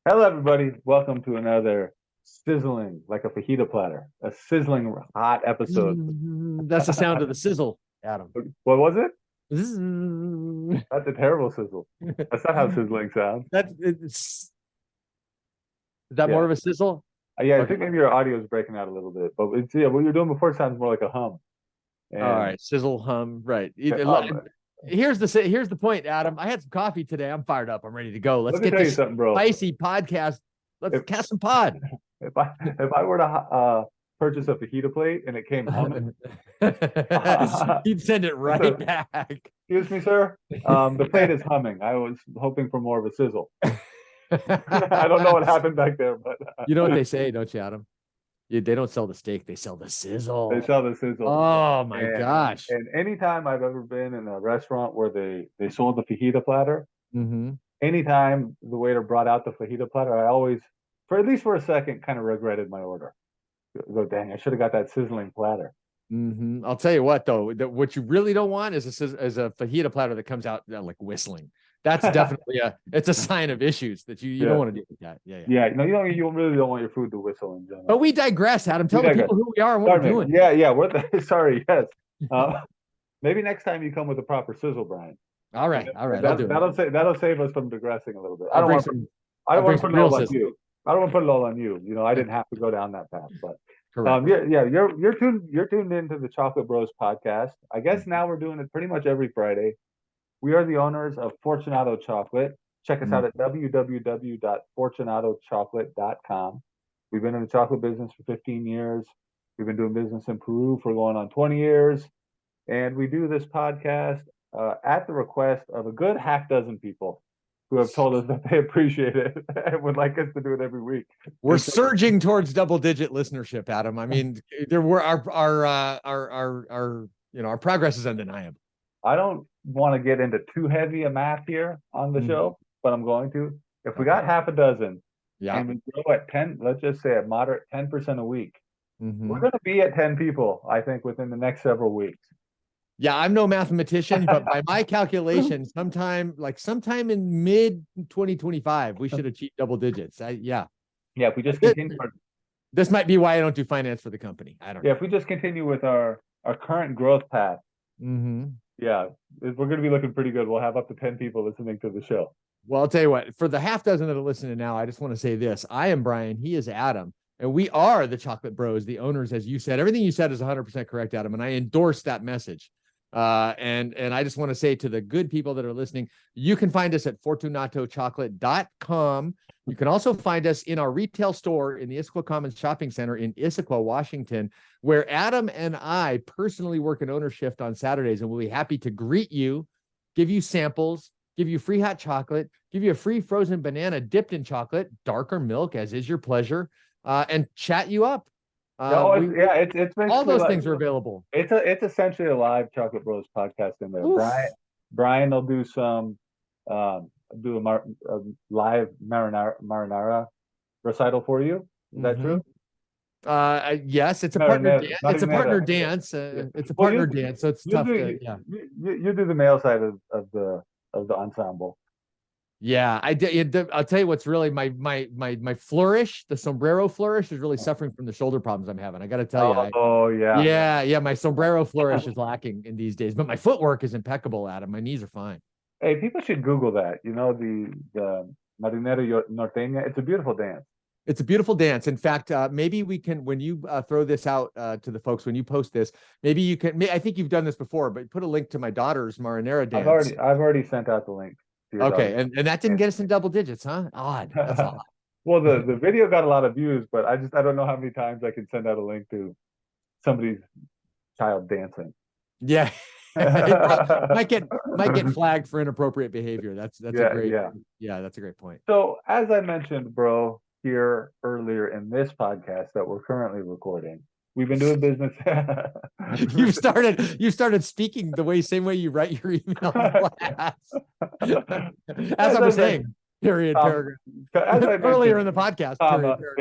Hello, everybody. Welcome to another sizzling, like a fajita platter, a sizzling hot episode. That's the sound of the sizzle, Adam. What was it? Zzz. That's a terrible sizzle. That's not how sizzling sounds. That's it's is that more Yeah. of a sizzle? Yeah, I Okay. think maybe your audio is breaking out a little bit, but what you're doing before sounds more like a hum. All And right. Sizzle hum. Right. um, Here's the point, Adam. I had some coffee today. I'm fired up. I'm ready to go. Let's let me get tell you this something, bro. spicy podcast. Let's If cast some pod. if I were to purchase a fajita plate and it came humming, You'd send it right back. excuse me, sir. The plate is humming. I was hoping for more of a sizzle. I don't know what happened back there, but You know what they say, don't you, Adam? They don't sell the steak; they sell the they sizzle. sell the sizzle. Oh my And gosh. and anytime I've ever been in a restaurant where they sold the fajita platter, Mm-hmm. anytime the waiter brought out the fajita platter, I always, for at least for a second, kind of regretted my order. Go, dang, I should have got that sizzling platter. Mm-hmm. I'll tell you what, though, what you really don't want is a fajita platter that comes out like whistling. That's definitely it's a sign of issues that you don't Yeah, want to do with that. Yeah, yeah. yeah. No, you really don't want your food to whistle in But general. we digress, Adam. We Tell the digress. people who we are and what Sorry, we're man. doing. Yeah, yeah. Sorry. Yes. Uh, maybe next time you come with a proper sizzle, Brian. All right, all right, I'll do it. That'll save us from digressing a little bit. I'll bring some. I I'll don't bring want to some put it real all on sizzle. you. I don't want to put it all on you. You know, I didn't have to go down that path, but Correct. yeah, you're tuned into the Chocolate Bros podcast. I guess now we're doing it pretty much every Friday. We are the owners of Fortunato Chocolate. Check us out Mm. at www.fortunatochocolate.com. We've been in the chocolate business for 15 years. We've been doing business in Peru for going on 20 years. And we do this podcast at the request of a good half dozen people who have told us that they appreciate it and would like us to do it every week. We're surging towards double-digit listenership, Adam. I mean, there were our our progress is undeniable. I don't want to get into too heavy a math here on the Mhm. show, but I'm going to. If we Okay. got half a dozen Yeah. and we grow at 10, let's just say a moderate 10% a week, we're Mm-hmm. going to be at 10 people, I think, within the next several weeks. Yeah, I'm no mathematician, but by my calculation, sometime in mid 2025, we should achieve double digits. Yeah. Yeah, if we just This, continue, this might be why I don't do finance for the company. I don't yeah, know. if we just continue with our current growth path, Mm-hmm. yeah, we're going to be looking pretty good. We'll have up to 10 people listening to the show. Well, I'll tell you what, for the half dozen that are listening now, I just want to say this. I am Brian. He is Adam. And we are the Chocolate Bros, the owners, as you said. Everything you said is 100% correct, Adam. And I endorse that message. And I just want to say to the good people that are listening, you can find us at fortunatochocolate.com. You can also find us in our retail store in the Issaquah Commons Shopping Center in Issaquah, Washington, where Adam and I personally work an owner shift on Saturdays, and we'll be happy to greet you, give you samples, give you free hot chocolate, give you a free frozen banana dipped in chocolate, darker milk, as is your pleasure, and chat you up. It's All basically those like things are available. it's essentially a live Chocolate Bros podcast in there. Oof. Brian will do some a live marinara recital for you. Is that Mm-hmm. true? Yes, it's a partner dance. It's a partner Marinara. dance. Yeah. It's a Well, partner dance, so it's you tough do to, yeah. you do the male side of the ensemble. Yeah, I did. I'll tell you what's really my flourish, the sombrero flourish, is really suffering from the shoulder problems I'm having. I got to tell you, Oh yeah. yeah, my sombrero flourish is lacking in these days, but my footwork is impeccable, Adam. My knees are fine. Hey, people should Google that. You know the marinera norteña. It's a beautiful dance. It's a beautiful dance. In fact, maybe we can, when you throw this out to the folks, when you post this, maybe you can. I think you've done this before, but put a link to my daughter's marinara dance. I've already sent out the link to your Okay, daughter. and that didn't get us in double digits, huh? Odd. That's odd. Well, the video got a lot of views, but I don't know how many times I can send out a link to somebody's child dancing. Yeah, it might get flagged for inappropriate behavior. That's a Yeah, great, yeah. yeah, that's a great point. So as I mentioned, bro, here earlier in this podcast that we're currently recording, we've been doing business. You started speaking the same way you write your email class. As I was saying, period, paragraph. As I Earlier mentioned, in the podcast,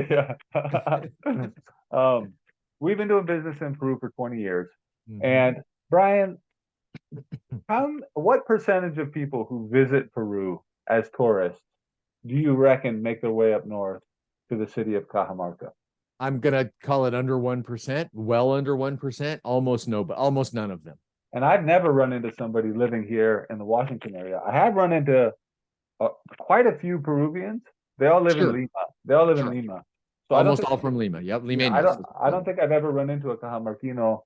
period, paragraph. yeah. um, we've been doing business in Peru for 20 years. Mhm. And Brian, what percentage of people who visit Peru as tourists do you reckon make their way up north to the city of Cajamarca? I'm gonna call it under 1%, well under 1%, almost no, but almost none of them. And I've never run into somebody living here in the Washington area. I have run into quite a few Peruvians. They all live in Sure, Lima. They all live in sure. Lima. So I don't Almost think, all from Lima. Yep, yeah, Limeños. I don't think I've ever run into a Cajamarquino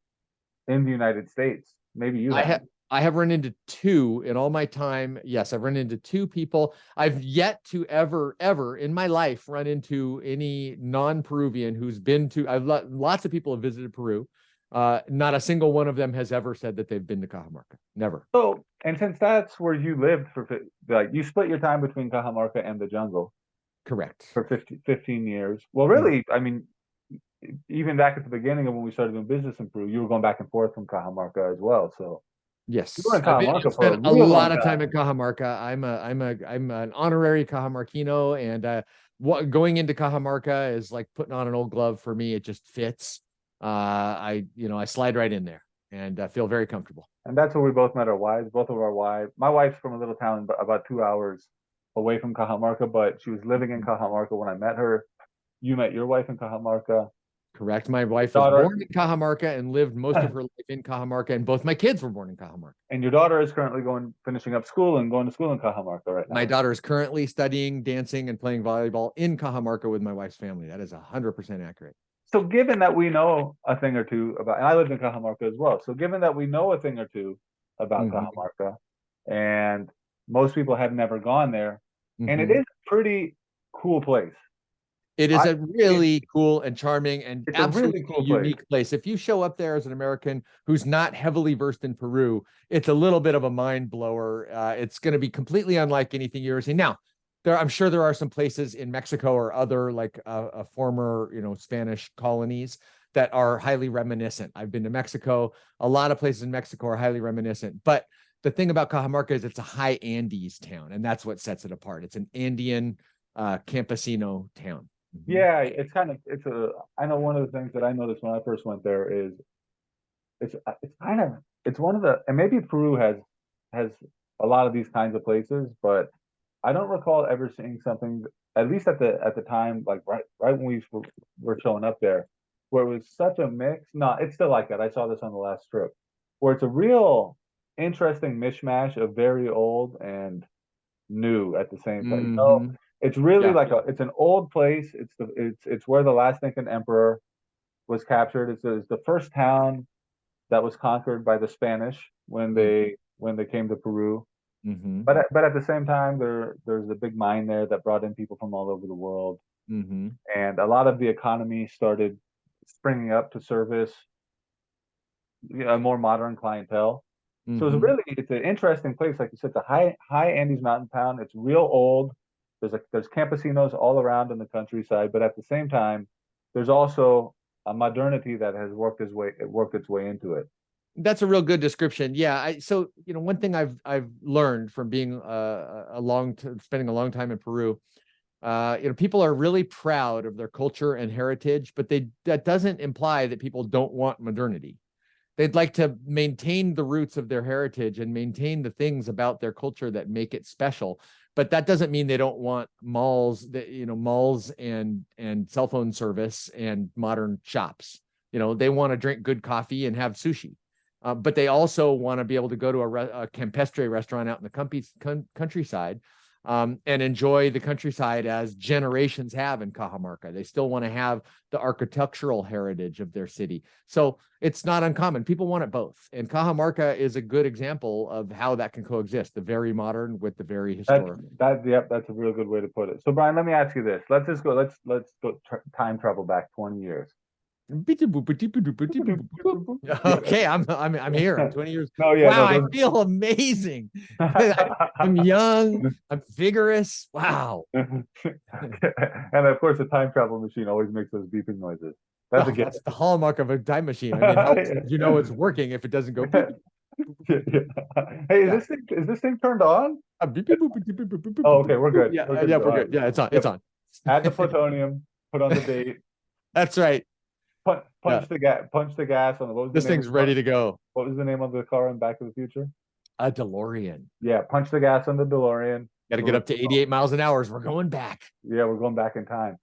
in the United States. Maybe you I have. have I have run into two in all my time. Yes, I've run into two people. I've yet to ever in my life run into any non-Peruvian who's been to. Lots of people have visited Peru. Not a single one of them has ever said that they've been to Cajamarca. Never. So, and since that's where you lived for, like, you split your time between Cajamarca and the jungle Correct. for 15 years. Well, Mm. really, I mean, even back at the beginning of when we started doing business in Peru, you were going back and forth from Cajamarca as well. So you were Yes, in I've Cajamarca for a spent a real long lot of time time. in Cajamarca. I'm an honorary Cajamarquino, and going into Cajamarca is like putting on an old glove for me. It just fits. I slide right in there and feel very comfortable. And that's where we both met our wives. Both of our wives. My wife's from a little town about 2 hours away from Cajamarca, but she was living in Cajamarca when I met her. You met your wife in Cajamarca. Correct. My wife was Daughter, born in Cajamarca and lived most of her life in Cajamarca, and both my kids were born in Cajamarca. and your daughter is currently finishing up school and going to school in Cajamarca right now. My daughter is currently studying dancing and playing volleyball in Cajamarca with my wife's family. That is 100% accurate. So given that we know a thing or two about, and I lived in Cajamarca as well. So given that we know a thing or two about Cajamarca, and most people have never gone there, and it is a pretty cool place. It is a really cool and charming and It's a really cool unique place. If you show up there as an American who's not heavily versed in Peru, it's a little bit of a mind blower. It's going to be completely unlike anything you've ever seen. Now, I'm sure there are some places in Mexico or other like former, Spanish colonies that are highly reminiscent. I've been to Mexico. A lot of places in Mexico are highly reminiscent. But the thing about Cajamarca is it's a high Andes town, and that's what sets it apart. It's an Andean campesino town. Yeah, I know one of the things that I noticed when I first went there is it's one of the, and maybe Peru has a lot of these kinds of places, but I don't recall ever seeing something, at least at the time, like right when we were showing up there, where it was such a mix. No, it's still like that. I saw this on the last trip, where it's a real interesting mishmash of very old and new at the same time. It's really like it's an old place. It's where the last Incan emperor was captured. It's the first town that was conquered by the Spanish when they came to Peru. But at the same time, there's a big mine there that brought in people from all over the world, and a lot of the economy started springing up to service a more modern clientele. So it's an interesting place. Like you said, the high Andes mountain town. It's real old. There's campesinos all around in the countryside, but at the same time, there's also a modernity that has worked its way into it. That's a real good description. Yeah. So one thing I've learned from being spending a long time in Peru, people are really proud of their culture and heritage, but that doesn't imply that people don't want modernity. They'd like to maintain the roots of their heritage and maintain the things about their culture that make it special. But that doesn't mean they don't want malls and cell phone service and modern shops. They want to drink good coffee and have sushi. But they also want to be able to go to a campestre restaurant out in the countryside and enjoy the countryside as generations have in Cajamarca. They still want to have the architectural heritage of their city. So it's not uncommon. People want it both. And Cajamarca is a good example of how that can coexist, the very modern with the very historic. That's a real good way to put it. So Brian, let me ask you this. Let's go time travel back 20 years. Okay, I'm here. I'm 20 years. No, yeah, wow, I feel amazing. I'm young. I'm vigorous. Wow. And of course, a time travel machine always makes those beeping noises. That's the hallmark of a time machine. I mean, it's working if it doesn't go. Hey, is this thing turned on? Oh, okay, we're good. Yeah, we're good. Yeah, it's on. It's on. Add the plutonium. Put on the date. That's right. Punch the gas on the. This thing's ready to go. What was the name of the car in Back to the Future? A DeLorean. Yeah, punch the gas on the DeLorean. Got to get up to 88 miles an hour. We're going back. Yeah, we're going back in time.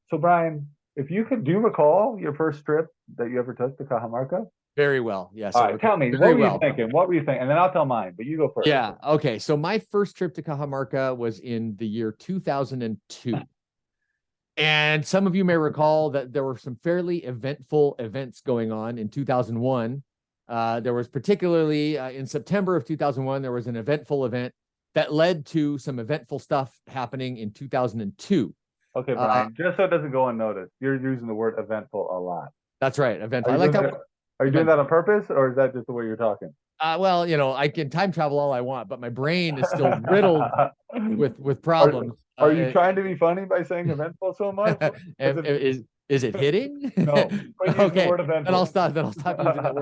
So Brian, if you could, do you recall your first trip that you ever took to Cajamarca? Very well. Yes. All right, tell me, what Very were you well. thinking? What were you thinking? And then I'll tell mine, but you go first. Yeah. Okay. So my first trip to Cajamarca was in the year 2002. And some of you may recall that there were some fairly eventful events going on in 2001. There was particularly in September of 2001, there was an eventful event that led to some eventful stuff happening in 2002. Okay, Brian, just so it doesn't go unnoticed, you're using the word eventful a lot. That's right. Eventful. I like that. Are you doing that on purpose, or is that just the way you're talking? Well, you know, I can time travel all I want, but my brain is still riddled with problems. Are you trying to be funny by saying eventful so much? Is it hitting? No. Okay. Then I'll stop using that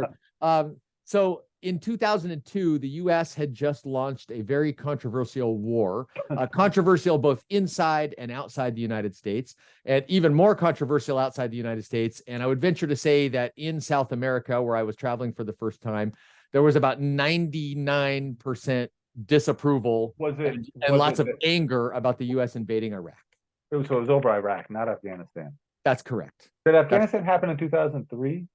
word. So in 2002, the U.S. had just launched a very controversial war, controversial both inside and outside the United States, and even more controversial outside the United States. And I would venture to say that in South America, where I was traveling for the first time, there was about 99% disapproval and lots of anger about the U.S. invading Iraq. So it was over Iraq, not Afghanistan. That's correct. Did Afghanistan happen in 2003?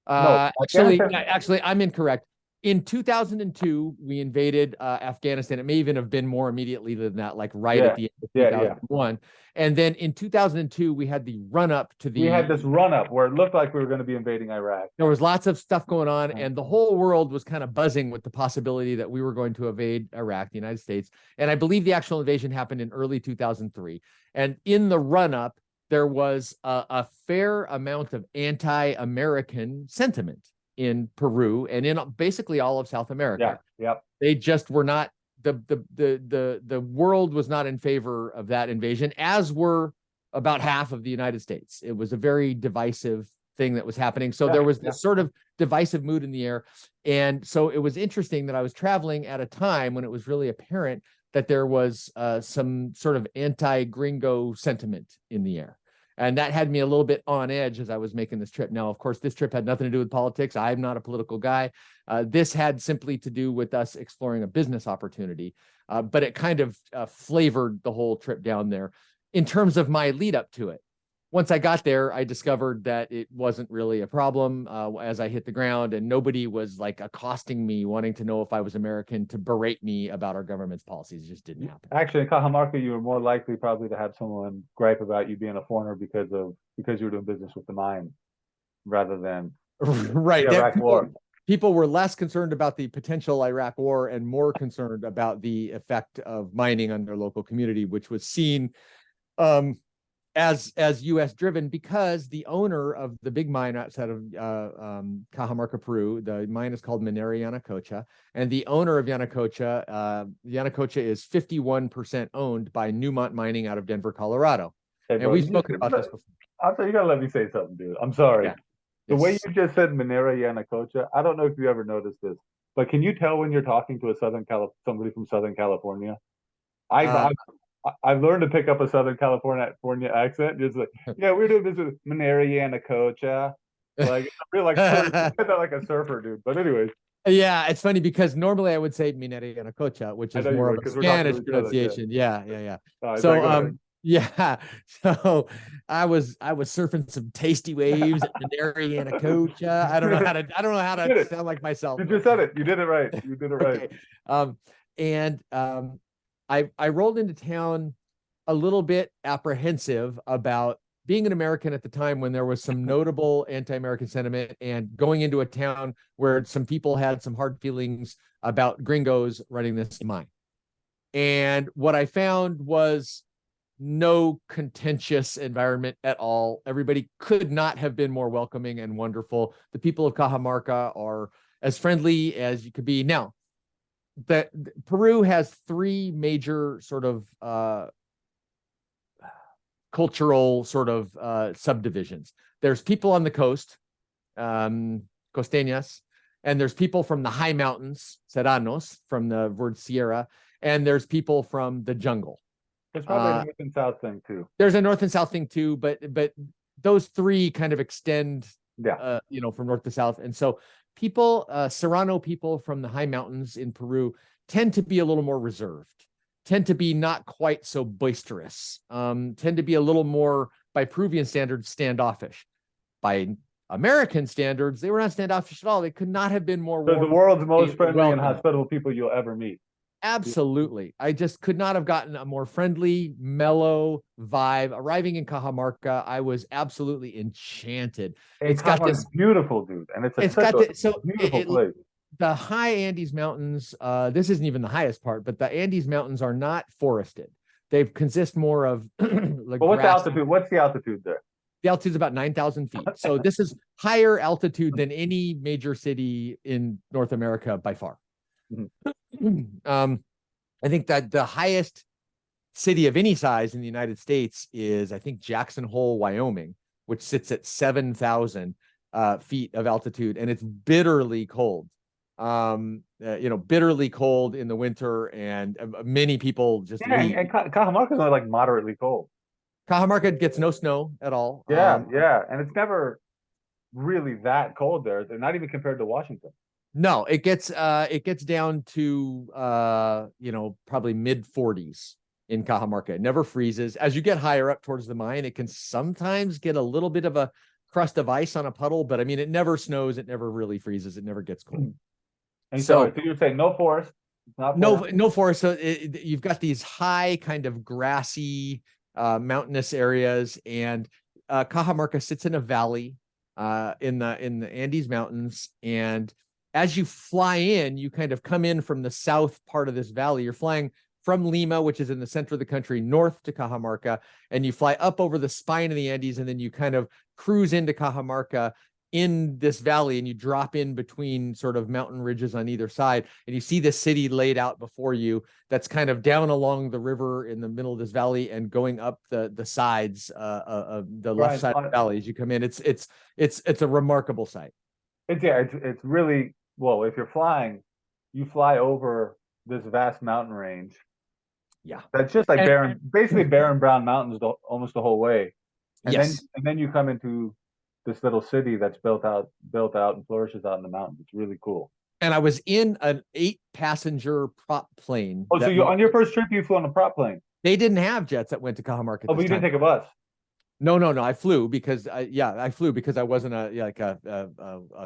No, actually, I'm incorrect. In 2002, we invaded Afghanistan. It may even have been more immediately than that, like right at the end of 2001. And then in 2002, we had the run-up to the... We had this run-up where it looked like we were going to be invading Iraq. There was lots of stuff going on, and the whole world was kind of buzzing with the possibility that we were going to invade Iraq, the United States. And I believe the actual invasion happened in early 2003. And in the run-up, there was a fair amount of anti-American sentiment in Peru and in basically all of South America. They just were not, the world was not in favor of that invasion, as were about half of the United States. It was a very divisive thing that was happening. So there was this sort of divisive mood in the air. And so it was interesting that I was traveling at a time when it was really apparent that there was some sort of anti-gringo sentiment in the air. And that had me a little bit on edge as I was making this trip. Now, of course, this trip had nothing to do with politics. I'm not a political guy. This had simply to do with us exploring a business opportunity. But it kind of flavored the whole trip down there in terms of my lead up to it. Once I got there, I discovered that it wasn't really a problem as I hit the ground, and nobody was like accosting me, wanting to know if I was American to berate me about our government's policies. It just didn't happen. Actually, in Cajamarca, you were more likely probably to have someone gripe about you being a foreigner because you were doing business with the mine, rather than right. The Iraq war. People were less concerned about the potential Iraq war and more concerned about the effect of mining on their local community, which was seen as U.S. driven, because the owner of the big mine outside of Cajamarca, Peru, the mine is called Minera Yanacocha, and the owner of Yanacocha, Yanacocha is 51% owned by Newmont Mining out of Denver, Colorado. Hey, bro, and we've spoken about this before. I'm sorry, you gotta let me say something, dude. I'm sorry. Yeah. The way you just said Minera Yanacocha, I don't know if you ever noticed this, but can you tell when you're talking to somebody from Southern California? I've learned to pick up a Southern California accent. Just like, yeah, we're doing this with Minera Yanacocha. Like, I feel like like a surfer, dude. But anyways. Yeah, it's funny because normally I would say Minera Yanacocha, which is more of a Spanish pronunciation. Yeah. So yeah. So I was surfing some tasty waves at Minera Yanacocha. I don't know how to sound like myself. You just said it. You did it right. You did it right. Okay. I rolled into town a little bit apprehensive about being an American at the time when there was some notable anti-American sentiment, and going into a town where some people had some hard feelings about gringos running this mine. And what I found was no contentious environment at all. Everybody could not have been more welcoming and wonderful. The people of Cajamarca are as friendly as you could be. Now, Peru has three major sort of cultural sort of subdivisions. There's people on the coast, costeñas, and there's people from the high mountains, serranos, from the word sierra, and there's people from the jungle. There's probably a north and south thing too. There's a north and south thing too, but those three kind of extend, from north to south. And so people, Serrano people from the high mountains in Peru tend to be a little more reserved. tend to be not quite so boisterous, tend to be a little more, by Peruvian standards, standoffish. By American standards, they were not standoffish at all. They could not have been more They're the warm, world's most friendly and welcoming. hospitable people you'll ever meet. Absolutely. I just could not have gotten a more friendly, mellow vibe. Arriving in Cajamarca, I was absolutely enchanted. And It's got this beautiful, dude, and it's got the, so beautiful place. The high Andes Mountains, this isn't even the highest part, but the Andes Mountains are not forested. They consist more of like. But what's the altitude? What's the altitude there? The altitude is about 9,000 feet. So this is higher altitude than any major city in North America by far. I think that the highest city of any size in the United States is, I think, Jackson Hole, Wyoming, which sits at 7,000 feet of altitude, and it's bitterly cold. Bitterly cold in the winter, and many people just leave. And Cajamarca is only like moderately cold. Cajamarca gets no snow at all. Yeah, and it's never really that cold there. They're not even compared to Washington. No, it gets down to probably mid 40s in Cajamarca. It never freezes. As you get higher up towards the mine, it can sometimes get a little bit of a crust of ice on a puddle, but I mean, it never snows. It never really freezes. It never gets cold. And so you're saying no forest? No forest. So you've got these high kind of grassy mountainous areas, and Cajamarca sits in a valley in the Andes Mountains, and as you fly in, you kind of come in from the south part of this valley. You're flying from Lima, which is in the center of the country, north to Cajamarca, and you fly up over the spine of the Andes, and then you kind of cruise into Cajamarca in this valley, and you drop in between sort of mountain ridges on either side, and you see the city laid out before you that's kind of down along the river in the middle of this valley and going up the sides of the left side of the valley as you come in. It's a remarkable sight. It's really, well, if you're flying, you fly over this vast mountain range. Yeah. That's just like basically barren brown mountains almost the whole way. And then you come into this little city that's built out and flourishes out in the mountains. It's really cool. And I was in an 8-passenger prop plane. Oh, so on your first trip, you flew on a prop plane? They didn't have jets that went to Cajamarca. Oh, but you didn't take a bus? No. I flew because I wasn't a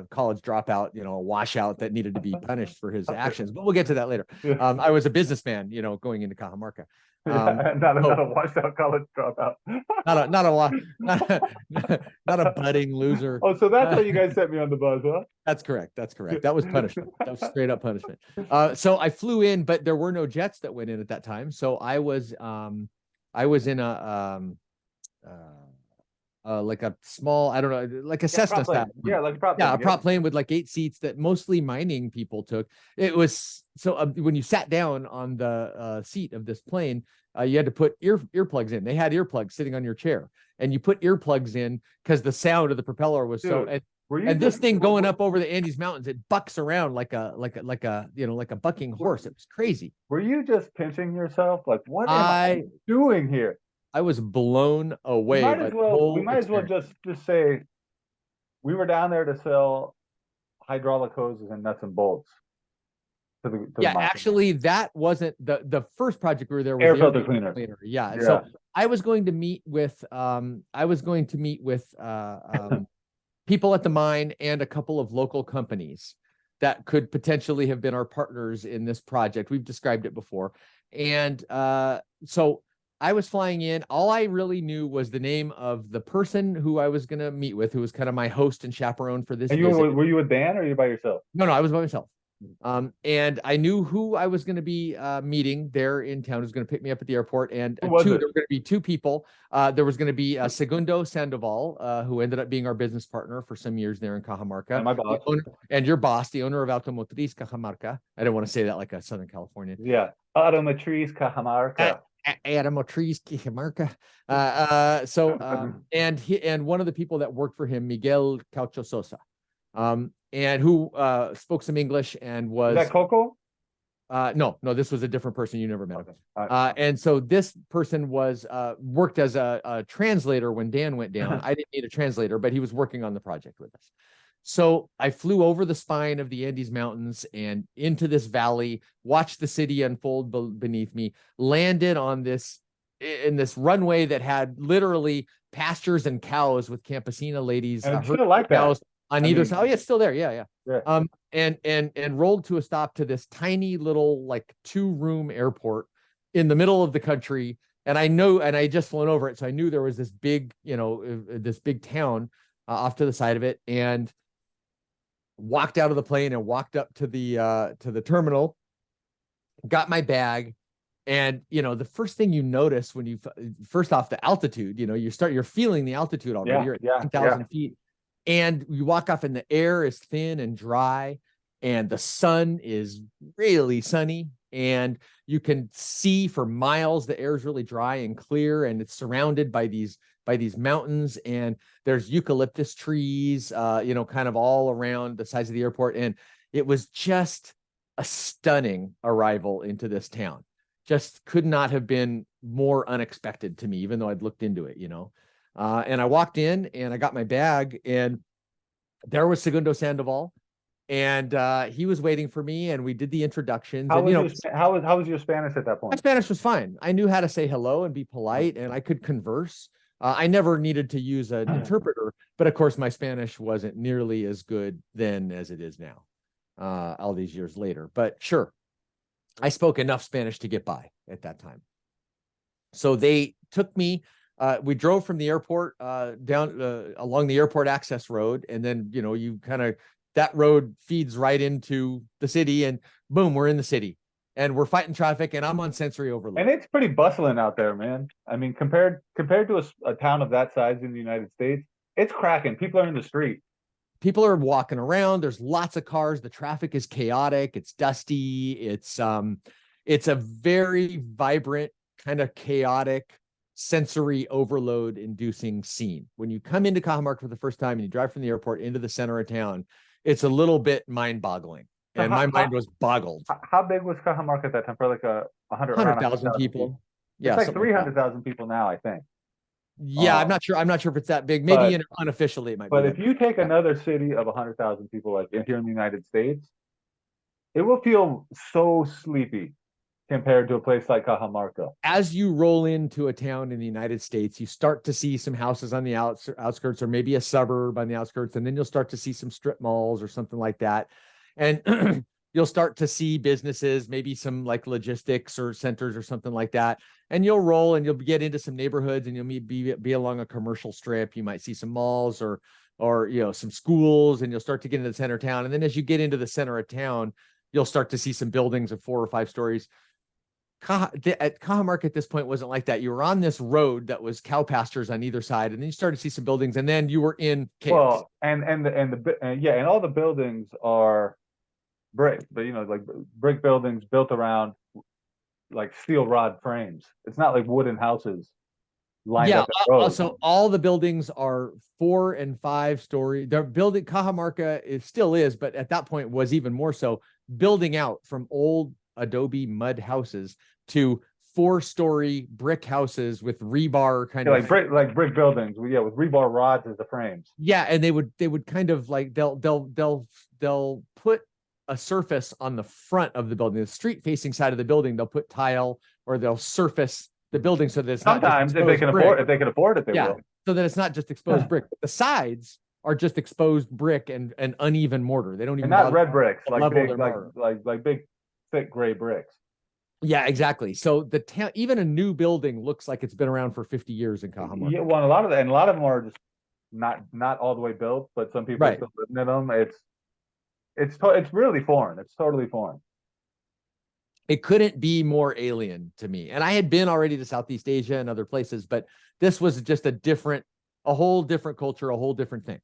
college dropout, a washout that needed to be punished for his actions. But we'll get to that later. I was a businessman, going into Cajamarca. Not a washed out college dropout. not a budding loser. Oh, so that's how you guys sent me on the bus, huh? That's correct. That was punishment. That was straight up punishment. So I flew in, but there were no jets that went in at that time. So I was in like a small, I don't know, like a Cessna style. Yeah, like a prop plane. Yeah, a prop plane with like 8 seats that mostly mining people took. It was so when you sat down on the seat of this plane, you had to put earplugs in. They had earplugs sitting on your chair, and you put earplugs in because the sound of the propeller was this thing going up over the Andes Mountains, it bucks around like a bucking horse. It was crazy. Were you just pinching yourself? Like, what am I doing here? I was blown away. We might as well just say we were down there to sell hydraulic hoses and nuts and bolts. Actually, that wasn't the first project we were there. Was air filter cleaner. Yeah. So I was going to meet with people at the mine and a couple of local companies that could potentially have been our partners in this project. We've described it before, and so I was flying in. All I really knew was the name of the person who I was going to meet with, who was kind of my host and chaperone for this. Were you with Dan, or were you by yourself? No, I was by myself. And I knew who I was going to be meeting there in town, who's going to pick me up at the airport. And there were going to be 2 people. There was going to be Segundo Sandoval, who ended up being our business partner for some years there in Cajamarca. And my boss. And your boss, the owner of Automotriz Cajamarca. I didn't want to say that like a Southern Californian. Yeah. Automotriz Cajamarca. Automotriz Cajamarca. And one of the people that worked for him, Miguel Caucho Sosa. And who spoke some English and was that Coco? No, this was a different person. You never met him. Okay. And so this person was worked as a translator when Dan went down. I didn't need a translator, but he was working on the project with us. So I flew over the spine of the Andes Mountains and into this valley, watched the city unfold beneath me, landed on this in this runway that had literally pastures and cows with campesina ladies And it's herding still like that. cows on I either mean, side. Oh, yeah, it's still there. Yeah, yeah. yeah. And rolled to a stop to this tiny little like 2-room airport in the middle of the country. And I just flown over it, so I knew there was this big, this big town off to the side of it, and walked out of the plane and walked up to the terminal, got my bag. And the first thing you notice when you first off, the altitude, you're feeling the altitude already. You're at 10,000 feet, and you walk off and the air is thin and dry, and the sun is really sunny, and you can see for miles the air is really dry and clear, and it's surrounded by these mountains, and there's eucalyptus trees, kind of all around the sides of the airport. And it was just a stunning arrival into this town. Just could not have been more unexpected to me, even though I'd looked into it, and I walked in and I got my bag, and there was Segundo Sandoval, and he was waiting for me, and we did the introductions. How and was how was your Spanish at that my point? Spanish was fine. I knew how to say hello and be polite, and I could converse. I never needed to use an interpreter, but of course my Spanish wasn't nearly as good then as it is now, all these years later. But sure, I spoke enough Spanish to get by at that time. So they took me, we drove from the airport down along the airport access road. And then, you kind of, that road feeds right into the city, and boom, we're in the city, and we're fighting traffic, and I'm on sensory overload. And it's pretty bustling out there, man. I mean, compared to a town of that size in the United States, it's cracking. People are in the street. People are walking around. There's lots of cars. The traffic is chaotic. It's dusty. It's a very vibrant, kind of chaotic, sensory overload inducing scene. When you come into Cajamarca for the first time and you drive from the airport into the center of town, it's a little bit mind boggling. And my mind was boggled. How big was Cajamarca at that time? For like 100,000 people. Yeah, it's like 300,000 people now, I think. Yeah, I'm not sure. I'm not sure if it's that big. Maybe unofficially it might be. But if you take another city of 100,000 people, like here in the United States, it will feel so sleepy compared to a place like Cajamarca. As you roll into a town in the United States, you start to see some houses on the outskirts, or maybe a suburb on the outskirts, and then you'll start to see some strip malls or something like that. And you'll start to see businesses, maybe some like logistics or centers or something like that. And you'll roll and you'll get into some neighborhoods, and you'll be along a commercial strip. You might see some malls or some schools, and you'll start to get into the center of town. And then as you get into the center of town, you'll start to see some buildings of 4 or 5 stories. At Cajamarca at this point wasn't like that. You were on this road that was cow pastures on either side, and then you started to see some buildings, and then you were in chaos. Well, and all the buildings are brick, but like brick buildings built around like steel rod frames. It's not like wooden houses lined up the road. So all the buildings are 4 and 5 story. They're building Cajamarca still is, but at that point was even more so, building out from old adobe mud houses to 4-story brick houses with rebar kind of brick buildings. Yeah, with rebar rods as the frames. Yeah, and they would kind of like they'll put a surface on the front of the building, the street facing side of the building. They'll put tile, or they'll surface the building so that it's sometimes not if they can afford it, they will. So that it's not just exposed brick. The sides are just exposed brick and uneven mortar. They don't even not red bricks, like big thick gray bricks. Yeah, exactly. So the town, even a new building looks like it's been around for 50 years in Cajamarca. Yeah, well, a lot of them are just not all the way built, but some people are still living in them. It's really foreign. It's totally foreign. It couldn't be more alien to me. And I had been already to Southeast Asia and other places, but this was just a whole different culture, a whole different thing.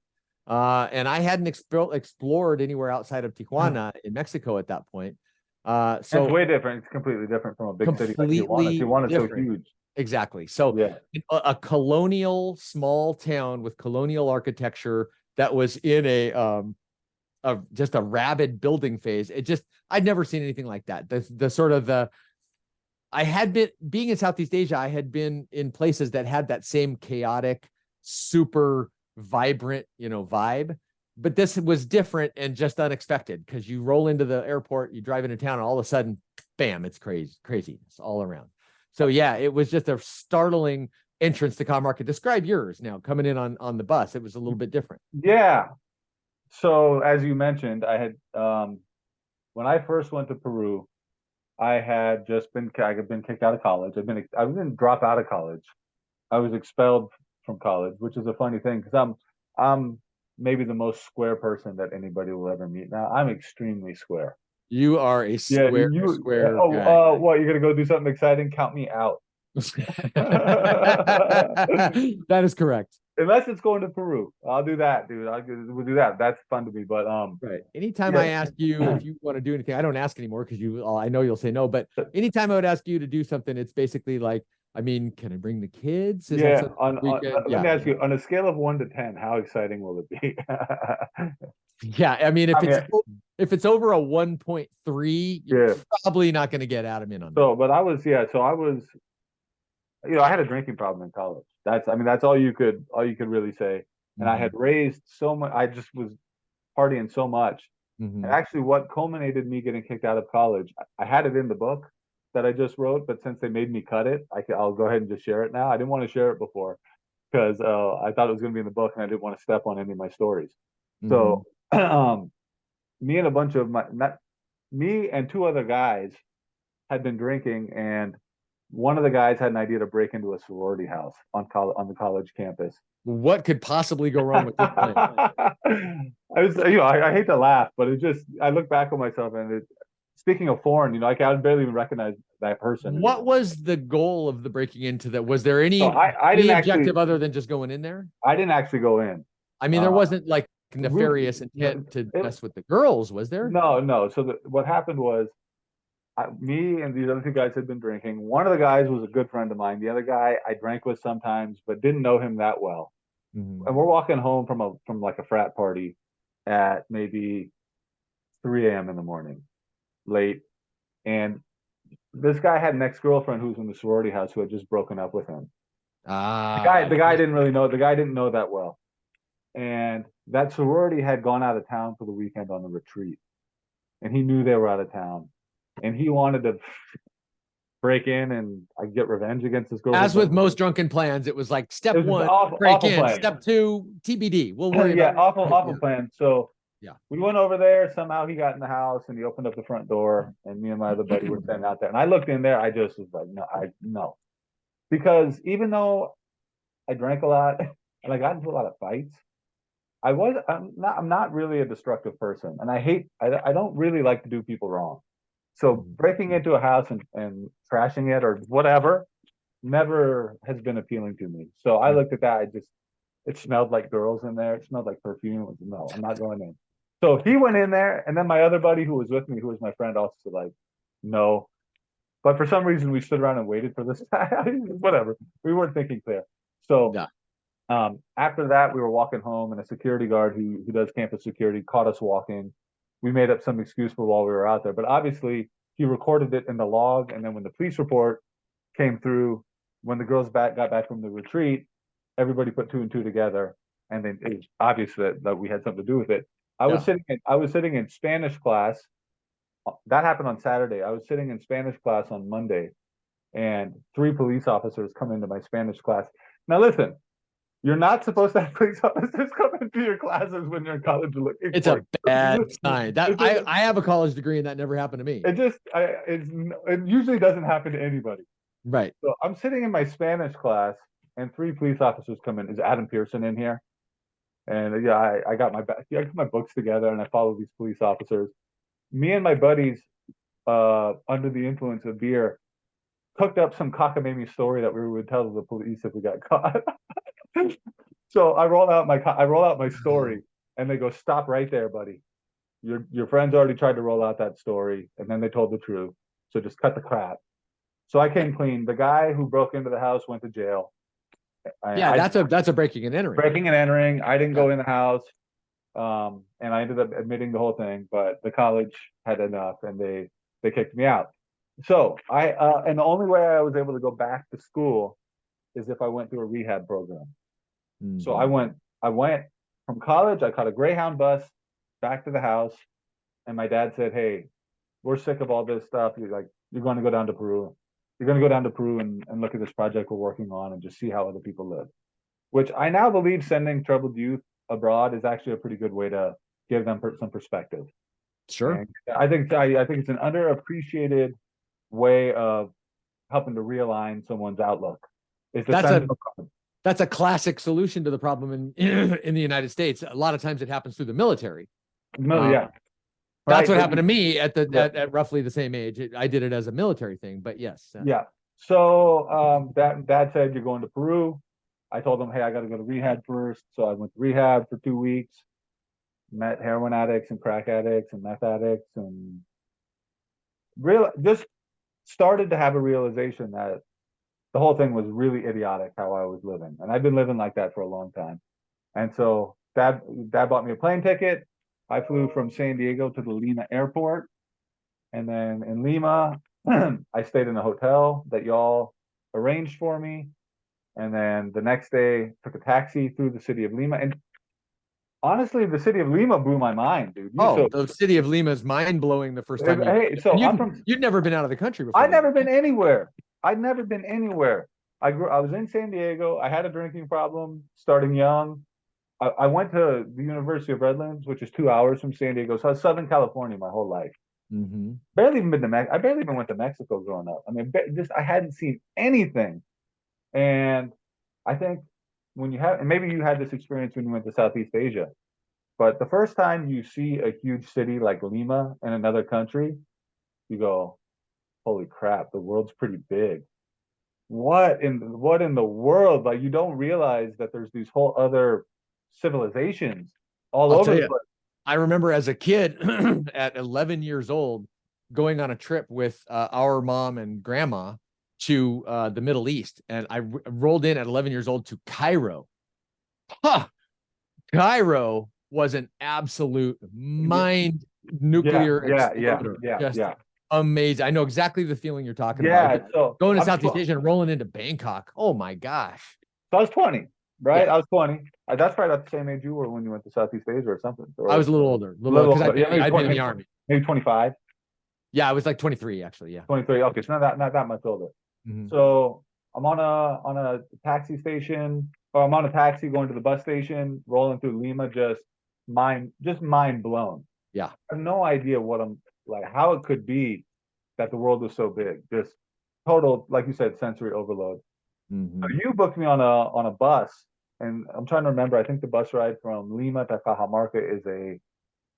And I hadn't explored anywhere outside of Tijuana in Mexico at that point. So it's way different. It's completely different from a big city like Tijuana. Tijuana's so huge. Exactly. So a colonial small town with colonial architecture that was in just a rabid building phase. I'd never seen anything like that. I had been being in Southeast Asia. I had been in places that had that same chaotic, super vibrant, vibe. but this was different and just unexpected because you roll into the airport, you drive into town, and all of a sudden, bam, it's craziness all around. So yeah, it was just a startling entrance to Cajamarca. Describe yours now coming in on the bus. It was a little bit different. Yeah. So as you mentioned, I had when I first went to Peru, I had been kicked out of college. I didn't drop out of college. I was expelled from college, which is a funny thing because I'm maybe the most square person that anybody will ever meet. Now I'm extremely square. You are a Yeah, square guy. what, you're gonna go do something exciting? Count me out. That is correct. Unless it's going to Peru, I'll do that, dude. We'll do that. That's fun to me. But Right. Anytime I yeah. ask you if you want to do anything, I don't ask anymore because I know you'll say no. But anytime I would ask you to do something, it's basically like, I mean, can I bring the kids? Is that Yeah, something we can? let me ask you, on a scale of 1 to 10, how exciting will it be? Yeah. I mean, I mean, if it's over a 1.3, you're yeah. probably not going to get Adam in on that. So, but I was, I had a drinking problem in college. That's all you could really say. And I had raised so much, I just was partying so much. And actually, what culminated me getting kicked out of college, I had it in the book that I just wrote, but since they made me cut it, I'll go ahead and just share it now. I didn't want to share it before because I thought it was going to be in the book, and I didn't want to step on any of my stories. So, me and a bunch of me and two other guys had been drinking, and one of the guys had an idea to break into a sorority house on the college campus. What could possibly go wrong with this plan? I hate to laugh, but I look back on myself, and speaking of foreign, I barely even recognize that person. What was the goal of the breaking into that? Was there any, I didn't objective other than just going in there? I didn't actually go in. I mean, there wasn't like nefarious intent to mess with the girls, was there? No. So what happened was, me and these other two guys had been drinking. One of the guys was a good friend of mine. The other guy I drank with sometimes, but didn't know him that well. And we're walking home from like a frat party at maybe 3 a.m. in the morning, late. And this guy had an ex-girlfriend who was in the sorority house who had just broken up with him. The guy didn't really know. The guy didn't know that well. And that sorority had gone out of town for the weekend on the retreat. And he knew they were out of town. And he wanted to break in and get revenge against this girl. As with most drunken plans, it was like step one, break in. Plan. Step two, TBD. We'll worry about awful plan. So we went over there. Somehow he got in the house and he opened up the front door, and me and my other buddy were standing out there. And I looked in there. I just was like, no. Because even though I drank a lot and I got into a lot of fights, I'm not really a destructive person. And I don't really like to do people wrong. So breaking into a house and trashing it or whatever never has been appealing to me. So I looked at that. It smelled like girls in there. It smelled like perfume. No, I'm not going in. So he went in there, and then my other buddy who was with me, who was my friend, also like, no. But for some reason, we stood around and waited for this. Whatever. We weren't thinking clear. So after that, we were walking home, and a security guard who does campus security caught us walking. We made up some excuse for while we were out there, but obviously he recorded it in the log. And then when the police report came through, when the girls got back from the retreat, everybody put 2 and 2 together, and then it was obvious that we had something to do with it. I was sitting in Spanish class. That happened on Saturday. I was sitting in Spanish class on Monday, and 3 police officers come into my Spanish class. Now listen, you're not supposed to have police officers come into your classes when you're in college. It's a bad sign. I have a college degree, and that never happened to me. It usually doesn't happen to anybody. Right. So I'm sitting in my Spanish class, and 3 police officers come in. Is Adam Pearson in here? And I got my books together, and I followed these police officers. Me and my buddies, under the influence of beer, cooked up some cockamamie story that we would tell the police if we got caught. So I roll out my story, and they go, "Stop right there, buddy. Your friends already tried to roll out that story, and then they told the truth. So just cut the crap." So I came clean. The guy who broke into the house went to jail. That's a breaking and entering. Breaking and entering. I didn't go in the house, and I ended up admitting the whole thing. But the college had enough, and they kicked me out. So and the only way I was able to go back to school is if I went through a rehab program. So I went from college, I caught a Greyhound bus back to the house, and my dad said, "Hey, we're sick of all this stuff. You're going to go down to Peru. You're going to go down to Peru and look at this project we're working on and just see how other people live." Which I now believe sending troubled youth abroad is actually a pretty good way to give them some perspective. Sure. And I think it's an underappreciated way of helping to realign someone's outlook. Is to send them. That's a classic solution to the problem in in the United States. A lot of times it happens through the military. Yeah. That's what happened to me at roughly the same age. I did it as a military thing, but yes. Yeah. So dad said, "You're going to Peru." I told him, "Hey, I got to go to rehab first." So I went to rehab for 2 weeks, met heroin addicts and crack addicts and meth addicts, and just started to have a realization that the whole thing was really idiotic how I was living. And I've been living like that for a long time. And so dad bought me a plane ticket. I flew from San Diego to the Lima airport. And then in Lima, I stayed in a hotel that y'all arranged for me. And then the next day, took a taxi through the city of Lima. And honestly, the city of Lima blew my mind, dude. The city of Lima is mind blowing the first time. You'd never been out of the country before. I'd never been anywhere. I was in San Diego. I had a drinking problem starting young. I went to the University of Redlands, which is 2 hours from San Diego. So I was Southern California my whole life. Mm-hmm. I barely even went to Mexico growing up. I mean, I hadn't seen anything. And I think and maybe you had this experience when you went to Southeast Asia, but the first time you see a huge city like Lima in another country, you go, "Holy crap, the world's pretty big. What in the world?" Like, you don't realize that there's these whole other civilizations all over the place. I remember as a kid at 11 years old going on a trip with our mom and grandma to the Middle East, and I rolled in at 11 years old to Cairo. Cairo was an absolute mind nuclear exploder. Amazing. I know exactly the feeling you're talking about. So going to Southeast Asia and rolling into Bangkok. Oh my gosh. So I was 20, right? Yeah. I was 20. That's probably about the same age you were when you went to Southeast Asia or something. I was a little older. Because I'd been in the Army. Maybe 25. Yeah, I was like 23 actually. Yeah. 23. Okay, so not that much older. Mm-hmm. So I'm on a taxi station, or I'm on a taxi going to the bus station, rolling through Lima, just mind blown. Yeah. I have no idea how it could be that the world was so big. Just total, like you said, sensory overload. Mm-hmm. So you booked me on a bus, and I'm trying to remember. I think the bus ride from Lima to Cajamarca is a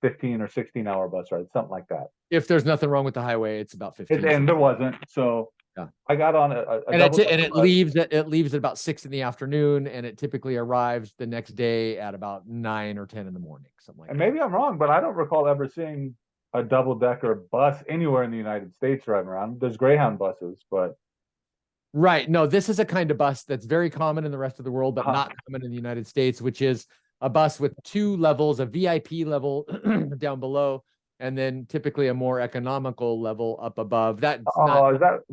15 or 16-hour bus ride, something like that. If there's nothing wrong with the highway, it's about 15. And there wasn't. So yeah. I got on it leaves at about 6 p.m, and it typically arrives the next day at about 9 or 10 in the morning, something like that. And maybe I'm wrong, but I don't recall ever seeing a double-decker bus anywhere in the United States driving around. There's Greyhound buses, but right. No, this is a kind of bus that's very common in the rest of the world, but not common in the United States, which is a bus with 2 levels, a VIP level down below, and then typically a more economical level up above.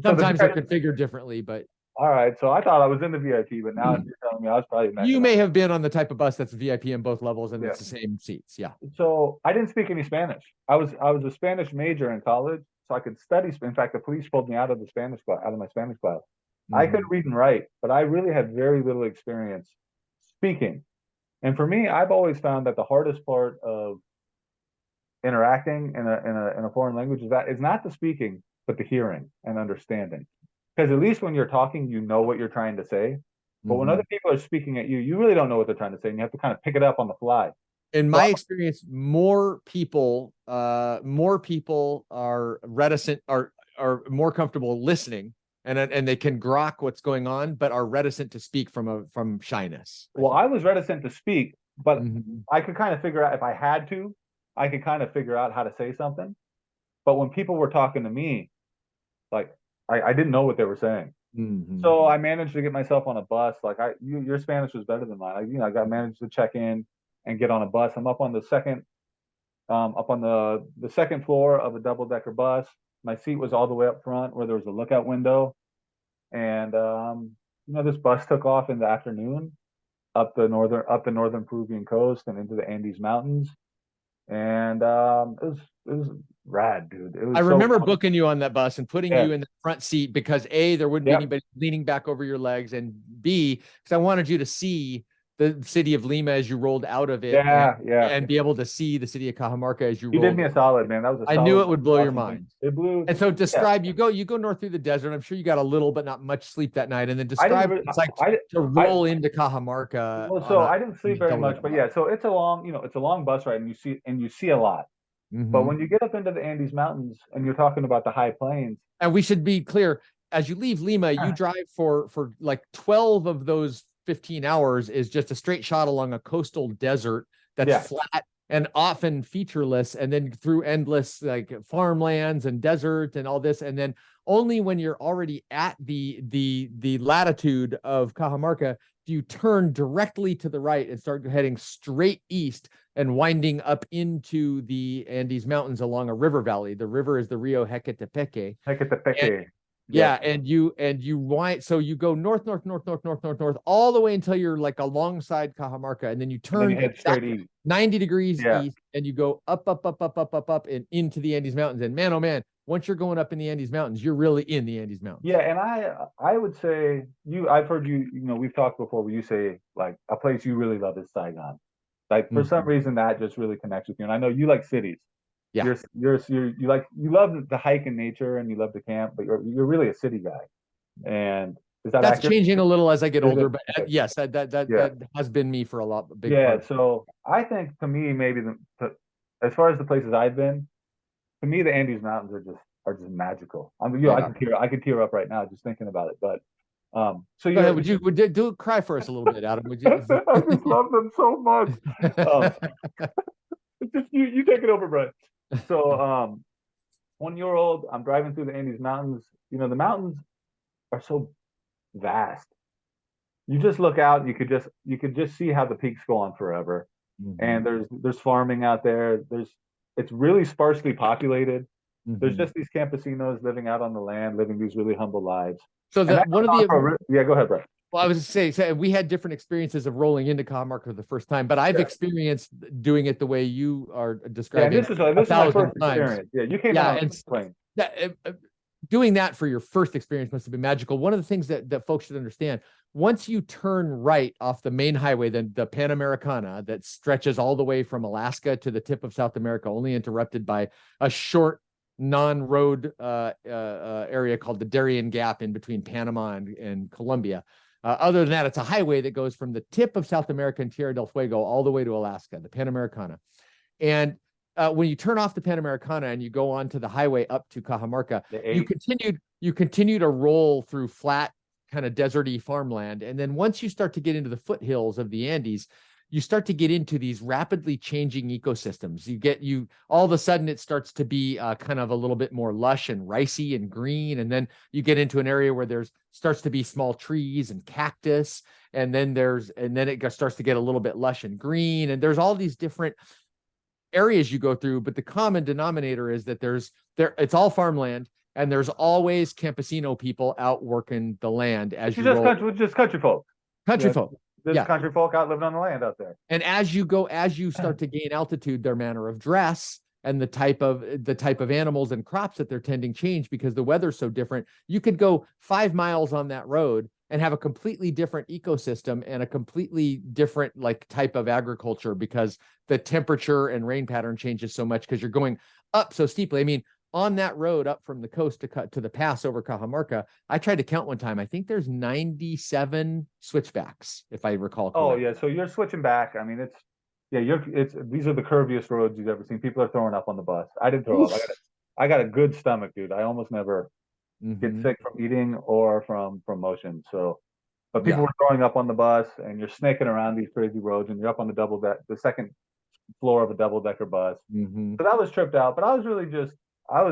Sometimes they're configured differently, but all right. So I thought I was in the VIP, but now you're telling me I was probably. You may have been on the type of bus that's VIP in both levels, and it's the same seats. Yeah. So I didn't speak any Spanish. I was a Spanish major in college, so I could study. In fact, the police pulled me out of my Spanish class. Mm-hmm. I could read and write, but I really had very little experience speaking. And for me, I've always found that the hardest part of interacting in a foreign language is not the speaking, but the hearing and understanding. Because at least when you're talking, you know what you're trying to say. But when other people are speaking at you, you really don't know what they're trying to say, and you have to kind of pick it up on the fly. In my experience, more people are reticent, are more comfortable listening, and they can grok what's going on, but are reticent to speak from shyness. Well, I was reticent to speak, but I could kind of figure out if I had to. I could kind of figure out how to say something. But when people were talking to me, like I didn't know what they were saying. Mm-hmm. So I managed to get myself on a bus. Like your Spanish was better than mine. I managed to check in and get on a bus. I'm up on the second floor of a double-decker bus. My seat was all the way up front where there was a lookout window. And this bus took off in the afternoon. up the northern Peruvian coast and into the Andes Mountains. And it was rad, dude. It I was so remember fun. booking you on that bus and putting Yeah, you in the front seat because A, there wouldn't be yeah, anybody leaning back over your legs, and B, because I wanted you to see the city of Lima as you rolled out of it, yeah, yeah. and be able to see the city of Cajamarca as you You did rolled me a in. solid, man. That was a I knew solid, it would blow your awesome thing. mind. It blew. And so Yeah, describe, you go north through the desert. I'm sure you got a little but not much sleep that night. And then I didn't. describe what it's like to I roll into Cajamarca well, on so a I didn't sleep very double much, decker but bus. yeah. So it's a long bus ride, and you see a lot. But Mm-hmm. when you get up into the Andes Mountains, and you're talking about the high plains, And we should be clear, as you leave Lima, you drive for like 12 of those 15 hours is just a straight shot along a coastal desert that's yeah, flat and often featureless, and then through endless like farmlands and desert and all this. And then only when you're already at the latitude of Cajamarca do you turn directly to the right and start heading straight east and winding up into the Andes Mountains along a river valley. The river is the Rio Hequetepeque. And Hequetepeque. yeah, Yep. and you wind, so you go north, all the way until you're like alongside Cajamarca, and then you And then you turn head straight exactly east. 90 degrees Yeah. east, and you go up, and into the Andes Mountains. And man, oh man, once you're going up in the Andes Mountains, you're really in the Andes Mountains. Yeah, and I would say I've heard we've talked before where you say like a place you really love is Saigon. Like for some Mhm. reason that just really connects with you. And I know you like cities. Yeah, You love the hike in nature and you love the camp, but you're really a city guy. And is that that's accurate? changing a little as I get Is older, it? but Okay. yes, Yeah. that has been me for a big part Yeah. of it. So I think to me maybe as far as the places I've been, to me the Andes Mountains are just magical. I mean, They I are. can tear up right now just thinking about it. But so Go ahead. you're Would you do cry for us a little bit, Adam? Would you? I just love them so much. Um, it's just you take it over, Brett. So 1 year old, I'm driving through the Andes Mountains. The mountains are so vast. You just look out, and you could just see how the peaks go on forever. Mhm. And there's farming out there. It's really sparsely populated. There's Mhm. just these campesinos living out on the land, living these really humble lives. So And the that one goes of on the for yeah. Go ahead, Brett. well, I was just saying we had different experiences of rolling into Cajamarca for the first time, but I've Yeah, experienced doing it the way you are yeah. And describing this a is my thousand first times. experience. Yeah, you came in Yeah, on and a plane. that, doing that for your first experience must have been magical. One of the things that folks should understand: once you turn right off the main highway, then the Panamericana that stretches all the way from Alaska to the tip of South America, only interrupted by a short non-road area called the Darien Gap in between Panama and Colombia. Other than that, it's a highway that goes from the tip of South America and Tierra del Fuego all the way to Alaska, the Panamericana. And when you turn off the Panamericana and you go onto the highway up to Cajamarca, The you eight. continue to roll through flat, kind of deserty farmland. And then once you start to get into the foothills of the Andes, you start to get into these rapidly changing ecosystems. You all of a sudden it starts to be kind of a little bit more lush and ricey and green, and then you get into an area where there's starts to be small trees and cactus, and then it starts to get a little bit lush and green, and there's all these different areas you go through, but the common denominator is that it's all farmland, and there's always campesino people out working the land as you roll. Just country folk. Country Yeah, folk. just Yeah. country folk out living on the land out there. And as you start to gain altitude, their manner of dress and the type of animals and crops that they're tending change because the weather's so different. You could go 5 miles on that road and have a completely different ecosystem and a completely different like type of agriculture because the temperature and rain pattern changes so much because you're going up so steeply. I mean, on that road up from the coast to the pass over Cajamarca, I tried to count one time. I think there's 97 switchbacks, if I recall Oh correctly. yeah, so you're switching back. I mean, it's these are the curviest roads you've ever seen. People are throwing up on the bus. I didn't throw up. I got a good stomach, dude. I almost never get Mm-hmm. sick from eating or from motion. So, but people Yeah. were throwing up on the bus, and you're snaking around these crazy roads, and you're up on the second floor of a double decker bus. Mm-hmm. So that was tripped out. But I was really just, I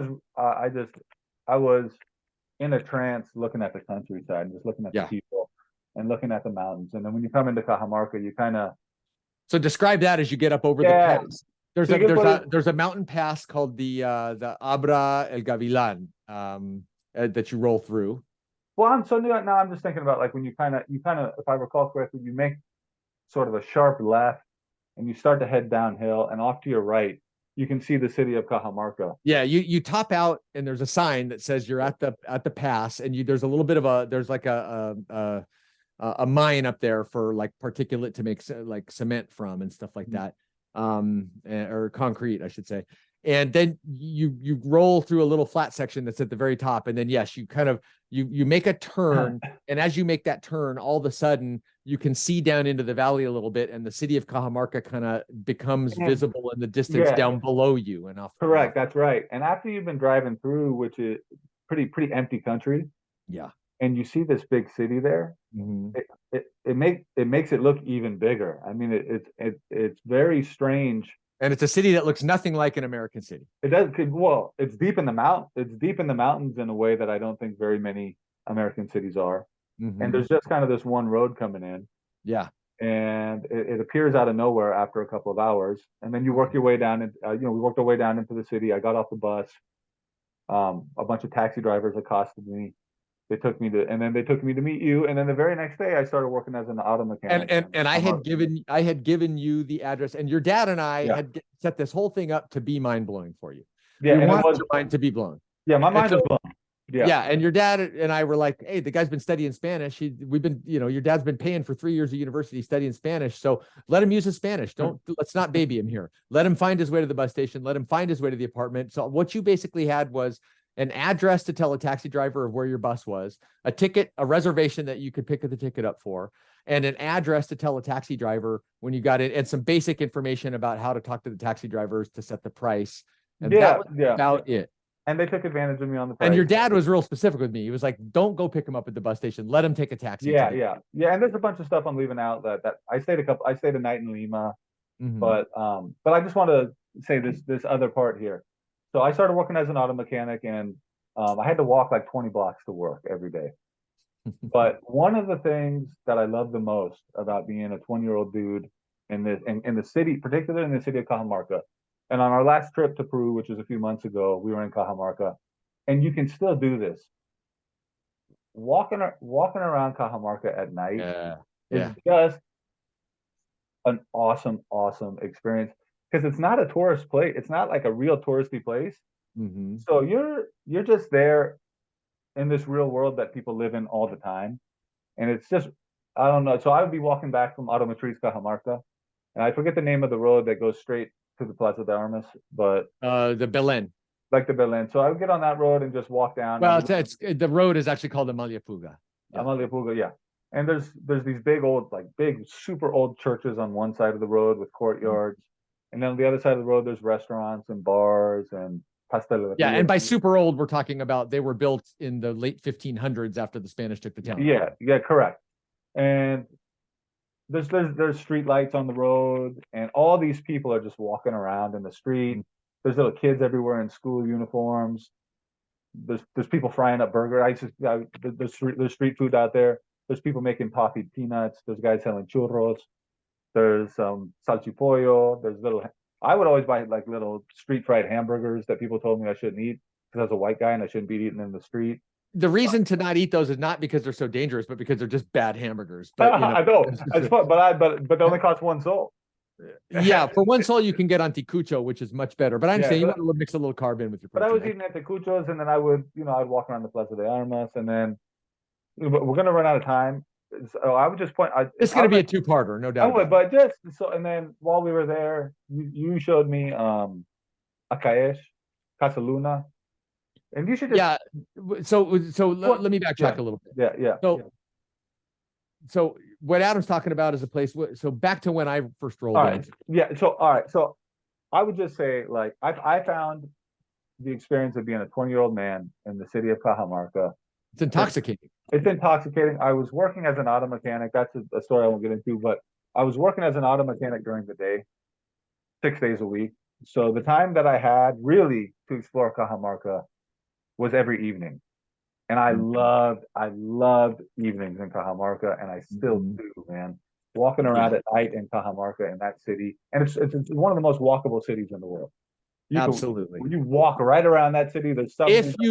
was in a trance looking at the countryside and just looking at the Yeah. people and looking at the mountains. And then when you come into Cajamarca, you kind of, So describe that as you get up over the yeah. pass. There's So a you get there's put a it. there's a mountain pass called the Abra El Gavilan that you roll through. Well, I'm so new now. I'm just thinking about like when you kind of, if I recall correctly, you make sort of a sharp left, and you start to head downhill, and off to your right, you can see the city of Cajamarca. Yeah, you top out, and there's a sign that says you're at the pass, and there's a little bit of there's like a mine up there for like particulate to make like cement from and stuff like that, or concrete, I should say. And then you roll through a little flat section that's at the very top, and then yes, you kind of you make a turn, and as you make that turn, all of a sudden you can see down into the valley a little bit, and the city of Cajamarca kind of becomes visible in the distance down below you and off. Correct, that's right. And after you've been driving through, which is pretty empty country, yeah, and you see this big city there, it makes it look even bigger. I mean, it's very strange. And it's a city that looks nothing like an American city. It does. Well, it's deep in the mountains in a way that I don't think very many American cities are. And there's just kind of this one road coming in. Yeah. And it appears out of nowhere after a couple of hours. And then you work your way down, and we worked our way down into the city. I got off the bus. A bunch of taxi drivers accosted me. They took me to meet you, and then the very next day I started working as an auto mechanic. And I had given you the address, and your dad and I had set this whole thing up to be mind blowing for you. Yeah, we wanted your mind to be blown. Yeah, my mind was blown. Yeah, and your dad and I were like, "Hey, the guy's been studying Spanish. We've been, your dad's been paying for 3 years of university studying Spanish. So let him use his Spanish. Let's not baby him here. Let him find his way to the bus station. Let him find his way to the apartment." So what you basically had was an address to tell a taxi driver of where your bus was, a ticket, a reservation that you could pick the ticket up for, and an address to tell a taxi driver when you got it, and some basic information about how to talk to the taxi drivers to set the price. And that was about it. And they took advantage of me on the price. And your dad was real specific with me. He was like, "Don't go pick him up at the bus station. Let him take a taxi." Yeah. And there's a bunch of stuff I'm leaving out that I stayed a night in Lima, but I just want to say this other part here. So I started working as an auto mechanic, and I had to walk like 20 blocks to work every day. But one of the things that I love the most about being a 20-year-old dude in the city, particularly in the city of Cajamarca, and on our last trip to Peru, which was a few months ago, we were in Cajamarca, and you can still do this. Walking around Cajamarca at night is just an awesome experience, because it's not a tourist place. It's not like a real touristy place. So you're just there in this real world that people live in all the time, and it's just, I don't know. So I would be walking back from Automotriz Cajamarca, and I forget the name of the road that goes straight to the Plaza de Armas, but the Belen, like the Belen. So I would get on that road and just walk down. Well, it's the road is actually called Amalia Puga. Amalia Puga, yeah. And there's these big super old churches on one side of the road with courtyards, and then on the other side of the road there's restaurants and bars and pasteleria. Yeah, and by super old, we're talking about they were built in the late 1500s after the Spanish took the town. Yeah, correct. And there's street lights on the road, and all these people are just walking around in the street. There's little kids everywhere in school uniforms. There's people frying up burgers. There's street food out there. There's people making toffee peanuts. There's guys selling churros. There's salchipollo. I would always buy like little street fried hamburgers that people told me I shouldn't eat because I was a white guy and I shouldn't be eating in the street. The reason to not eat those is not because they're so dangerous, but because they're just bad hamburgers. But I know, but they only cost $1 Yeah, for $1 you can get anticucho, which is much better. But I understand you want to mix a little carb in with your protein. But I was eating anticuchos, and then I would walk around the Plaza de Armas, and then we're gonna run out of time. So I would just point. It's going to be a two-parter, no doubt. But just so, and then while we were there, you showed me Acaesh, Casa Luna, and you should just So let me backtrack a little bit. Yeah. So what Adam's talking about is a place. So back to when I first rolled in. Yeah. So I would just say, like, I found the experience of being a 20-year-old man in the city of Cajamarca. It's intoxicating. It's intoxicating. I was working as an auto mechanic. That's a story I won't get into, but I was working as an auto mechanic during the day, 6 days a week. So the time that I had really to explore Cajamarca was every evening. And I loved evenings in Cajamarca, and I still do, man. Walking around at night in Cajamarca, in that city, and it's one of the most walkable cities in the world. Absolutely. When you walk right around that city, there's something. If you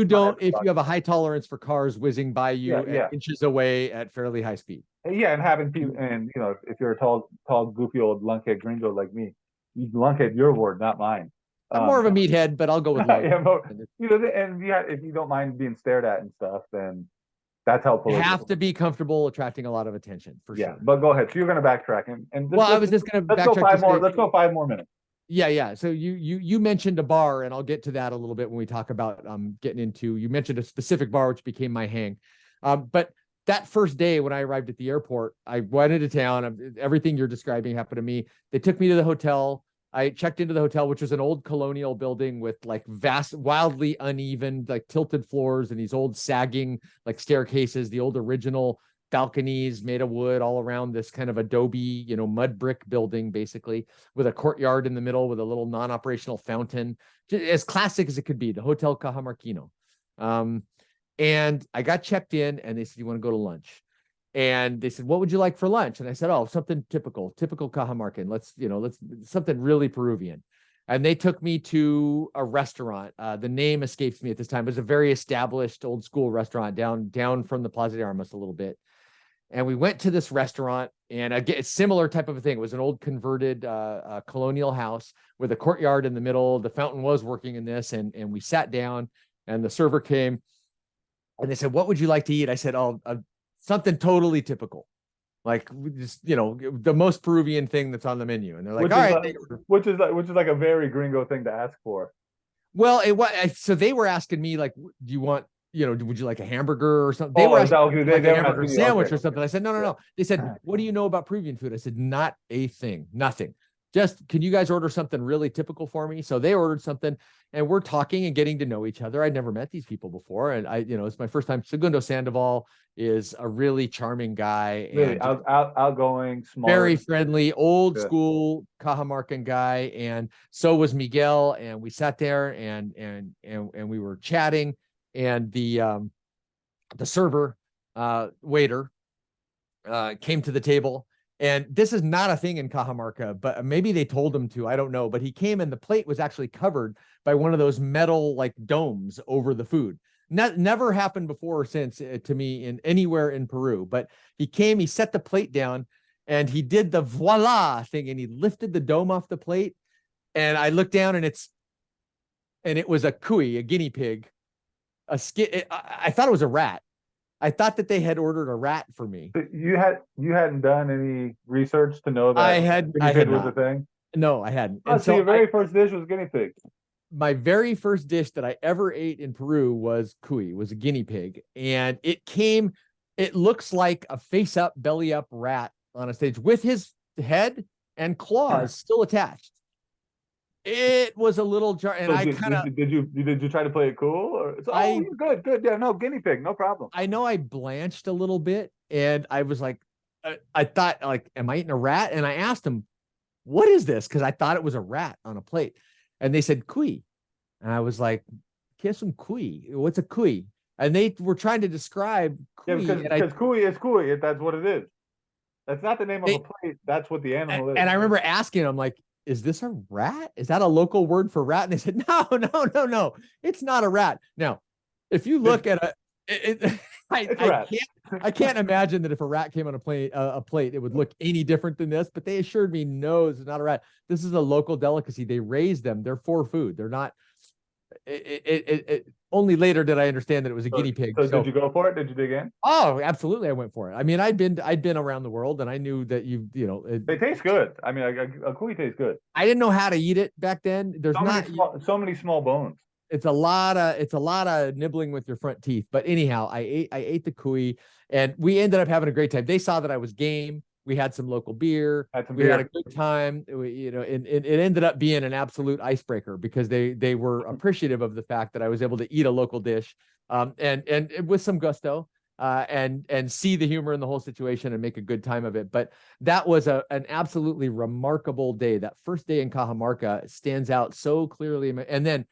have a high tolerance for cars whizzing by you inches away at fairly high speed. Yeah, and having people, and if you're a tall, goofy old lunkhead gringo like me, you lunkhead your word, not mine. I'm more of a So, meathead, but I'll go with lunk. yeah, and if you don't mind being stared at and stuff, then that's You helpful as have well. to be comfortable attracting a lot of attention for Yeah, sure. but go ahead. So you're going to backtrack, and Well, I was just going to let's go backtrack to five more. say, Let's go 5 more minutes. yeah. So you mentioned a bar, and I'll get to that a little bit when we talk about getting into. You mentioned a specific bar, which became my hang. But that first day when I arrived at the airport, I went into town. Everything you're describing happened to me. They took me to the hotel. I checked into the hotel, which was an old colonial building with like vast, wildly uneven, like tilted floors and these old sagging like staircases, the old original balconies made of wood all around this kind of adobe, mud brick building, basically, with a courtyard in the middle with a little non-operational fountain, just as classic as it could be, the Hotel Cajamarquino. And I got checked in and they said, you want to go to lunch? And they said, what would you like for lunch? And I said, oh, something typical Cajamarcan. Let's something really Peruvian. And they took me to a restaurant. The name escapes me at this time. It was a very established old school restaurant down from the Plaza de Armas a little bit. And we went to this restaurant, and again, it's similar type of a thing. It was an old converted colonial house with a courtyard in the middle. The fountain was working in this, and we sat down, and the server came, and they said, "What would you like to eat?" I said, "Oh, something totally typical, like just the most Peruvian thing that's on the menu." And they're like, "All right," which is like a very gringo thing to ask for. Well, so they were asking me like, "Do you want?" would you like a hamburger or something? They were asking like a hamburger sandwich or something. I said, no. They said, what do you know about Peruvian food? I said, not a thing, nothing. Just, can you guys order something really typical for me? So they ordered something, and we're talking and getting to know each other. I'd never met these people before. And it's my first time. Segundo Sandoval is a really charming guy. Really and outgoing, smart, very friendly, old school Cajamarcan guy. And so was Miguel. And we sat there and we were chatting. And the server waiter came to the table, and this is not a thing in Cajamarca, but maybe they told him to, I don't know, but he came and the plate was actually covered by one of those metal like domes over the food. Never happened before or since to me in anywhere in Peru, but he came, he set the plate down, and he did the voila thing, and he lifted the dome off the plate, and I looked down, and it was a cuy, a guinea pig. I thought it was a rat. I thought that they had ordered a rat for me. You hadn't done any research to know that guinea pig was a thing? No, I hadn't. And so your very first dish was guinea pig. My very first dish that I ever ate in Peru was cuy, was a guinea pig. And it looks like a face up, belly up rat on a stage with his head and claws still attached. It was a little jar, and I kind of did you try to play it cool? Or good, yeah, no, guinea pig, no problem. I know I blanched a little bit, and I was like, I thought like, am I eating a rat? And I asked them, what is this? Because I thought it was a rat on a plate, and they said cuy, and I was like, "Kiss some cuy. What's a cuy?" And they were trying to describe cuy, because cuy is cuy. That's what it is. That's not the name of a plate. That's what the animal is. And I remember asking them, like, is this a rat? Is that a local word for rat? And they said, no, it's not a rat. Now, if you look at I can't imagine that if a rat came on a plate, it would look any different than this, but they assured me, no, this is not a rat. This is a local delicacy. They raise them. They're for food. They're not, only later did I understand that it was a guinea pig. So did you go for it? Did you dig in? Oh, absolutely. I went for it. I mean, I'd been around the world, and I knew that they taste good. I mean, a cuy tastes good. I didn't know how to eat it back then. There's so many small bones. It's a lot of nibbling with your front teeth. But anyhow, I ate the cuy, and we ended up having a great time. They saw that I was game. We had some local beer. We had a good time. It ended up being an absolute icebreaker because they were appreciative of the fact that I was able to eat a local dish, and with some gusto, and see the humor in the whole situation and make a good time of it. But that was an absolutely remarkable day. That first day in Cajamarca stands out so clearly. And then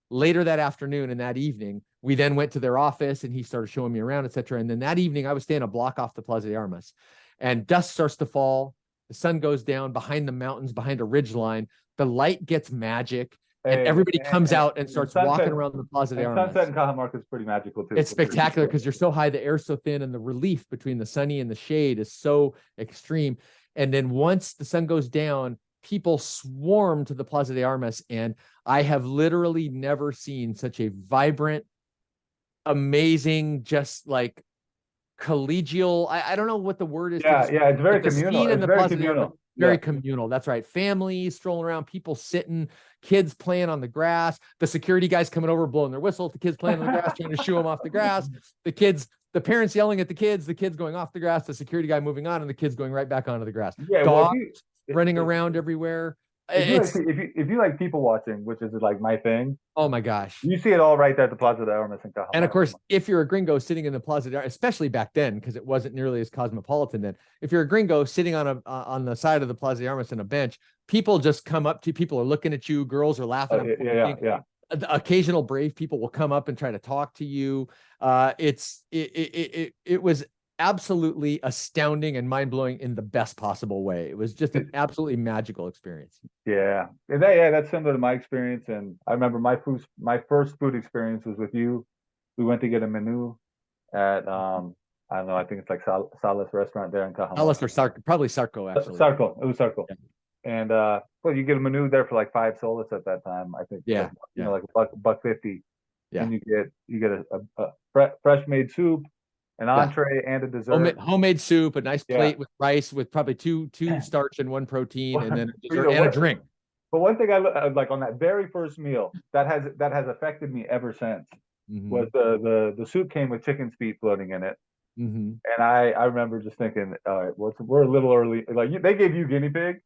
later that afternoon and that evening, we then went to their office, and he started showing me around, etc. And then that evening, I was staying a block off the Plaza de Armas. And dusk starts to fall. The sun goes down behind the mountains, behind a ridge line. The light gets magic. and Hey, everybody comes out and and starts sunset, walking around the Plaza de and sunset Armas. in Cajamarca is pretty magical too. It's spectacular because you're so high, the air's so thin, and the relief between the sunny and the shade is so extreme. And then once the sun goes down, people swarm to the Plaza de Armas, and I have literally never seen such a vibrant, amazing, just like collegial. I don't know what the word is to Yeah, describe yeah, it's very but the communal. scene in It's the very Plaza de Armas, communal. very Yeah. communal. That's right. Families strolling around, people sitting, kids playing on the grass, the security guys coming over blowing their whistle, the kids playing on the grass, trying to shoo them off the grass, the parents yelling at the kids going off the grass, the security guy moving on, and the kids going right back onto the grass. Yeah, well, Dogs running around everywhere. if you like people watching, which is like my thing, Oh my gosh. you see it all right there at the Plaza de Armas in Cajamarca. And of course, if you're a gringo sitting in the Plaza de Armas, especially back then, because it wasn't nearly as cosmopolitan then, if you're a gringo sitting on the side of the Plaza de Armas in a bench, people just come up to you. People are looking at you. Girls are laughing. Yeah. The occasional brave people will come up and try to talk to you. It was absolutely astounding and mind-blowing in the best possible way. It was just an absolutely magical experience. Yeah, that's similar to my experience. And I remember my first food experience was with you. We went to get a menu at I don't know, I think it's like Salas restaurant there in Cajamarca. Salas or probably Sarco, actually. Sarco. It was Sarco. Yeah. And well, you get a menu there for like 5 soles at that time, I think. Yeah, like $1.50. Yeah. And you get a fresh made soup, an entree, and a dessert. Homemade soup, a nice plate with rice with probably two starch and 1 protein, and then a dessert and a drink. But one thing I like on that very first meal that has affected me ever since was the soup came with chicken's feet floating in it. And I remember just thinking, all right, we're a little early. Like they gave you guinea pig,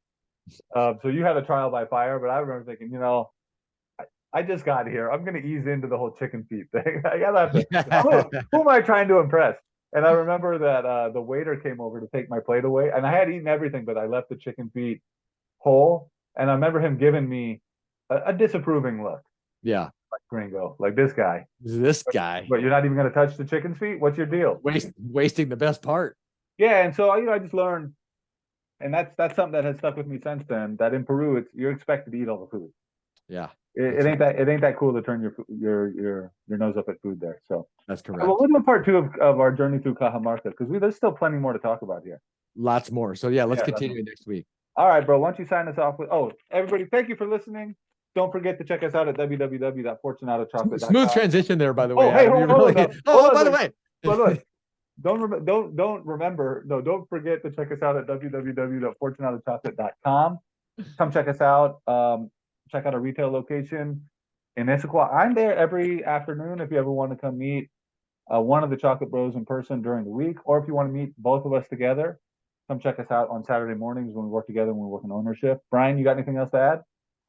so you had a trial by fire. But I remember thinking, I just got here. I'm going to ease into the whole chicken feet thing. I gotta have to. Who am I trying to impress? And I remember that the waiter came over to take my plate away, and I had eaten everything, but I left the chicken feet whole. And I remember him giving me a disapproving look. Yeah, like gringo, like this guy. But you're not even going to touch the chicken's feet. What's your deal? Wasting the best part. Yeah, and so I just learned, and that's something that has stuck with me since then. That in Peru, you're expected to eat all the food. Yeah. It ain't that cool to turn your nose up at food there. So that's correct. Well, we'll do part 2 of our journey through Cajamarca because there's still plenty more to talk about here. Lots more. So yeah, let's continue next week. All right, bro. Why don't you sign us off with? Oh, everybody, thank you for listening. Don't forget to check us out at www.fortunatochocolate.com. Smooth transition there, by the way. Oh, hey, by the way. Look, don't forget to check us out at www.fortunatochocolate.com. Come check us out. Check out our retail location in Issaquah. I'm there every afternoon if you ever want to come meet one of the Chocolate Bros in person during the week, or if you want to meet both of us together, come check us out on Saturday mornings when we work together and we work in ownership. Brian, you got anything else to add?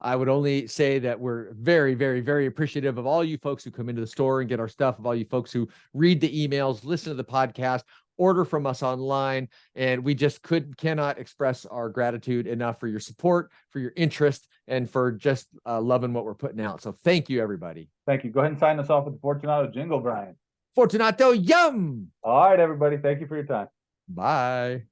I would only say that we're very, very, very appreciative of all you folks who come into the store and get our stuff, of all you folks who read the emails, listen to the podcast, order from us online. And we just cannot express our gratitude enough for your support, for your interest, and for just loving what we're putting out. So thank you, everybody. Thank you. Go ahead and sign us off with the Fortunato jingle, Brian. Fortunato, yum! All right, everybody. Thank you for your time. Bye.